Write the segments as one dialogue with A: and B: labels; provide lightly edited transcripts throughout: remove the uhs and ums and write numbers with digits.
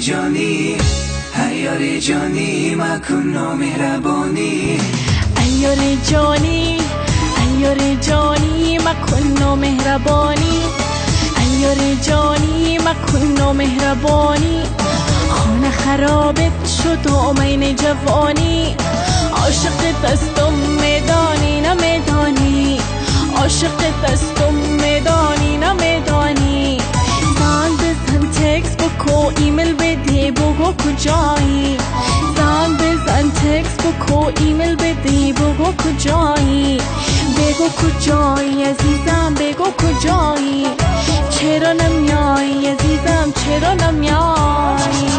A: جانی عیار جانی مکن نامهربانی
B: عیار جانی عیار جانی مکن نامهربانی عیار جانی مکن نامهربانی خانه خرابت شد آمین جوانی عاشقت هستم میدانی نمیدانی عاشقت هستم میدانی نمیدانی زنگ بزن تکس بکو ایمیل بده بگو کجایی زنگ بزن تکس بکو ایمیل بده بگو کجایی بگو کجایی عزیزم بگو کجایی چرا نمیایی عزیزم چرا نمیایی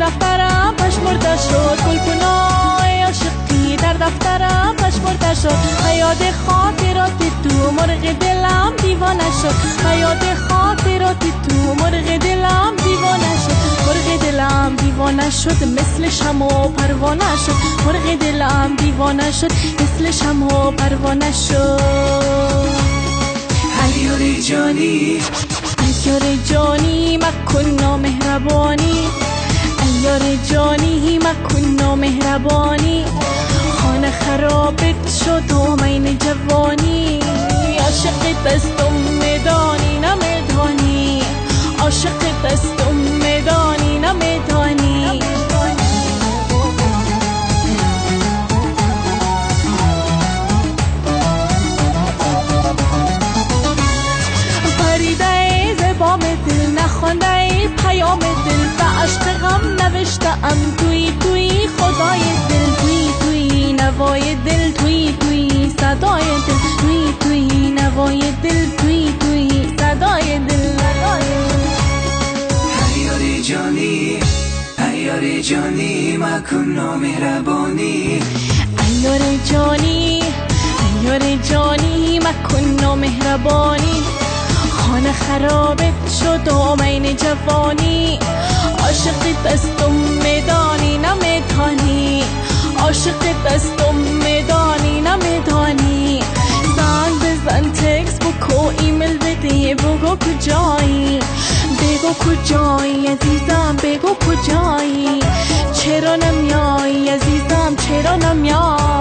B: دفترم پشمرده شد گلپنای عاشقی در دفترم پشمرده شد یاد خاطرات تو مرغ دلم دیوانه شد یاد خاطرات تو مرغ دلم دیوانه شد مرغ دلم دیوانه شد مثل شمع و پروانه شد مرغ دلم دیوانه شد مثل شمع و پروانه شد
A: عیار جانی
B: عیار جانی مکن نامهربانی عیار جانی مکن نامهربانی خانه خرابت شد آمین جوانی عاشقت هستم میدانی نمیدانی عاشقت هستم میدانی نمیدانی فریده زبام دل نخوانده پیام دل به عشق غم نوشتم توی توی خدای دل توی توی نوای دل توی توی صدای دل توی توی نوای دل توی توی صدای دل
A: عیار جانی عیار جانی مکن نامهربانی
B: عیار جانی عیار جانی مکن نامهربانی خانه خرابت شد آمین جوانی عاشقت هستم میدانی نمیدانی عاشقت هستم میدانی نمیدانی زنگ بزن تکس بکو ایمیل بده بگو کجایی بگو کجایی عزیزم بگو کجایی چرا نمیایی عزیزم چرا نمیایی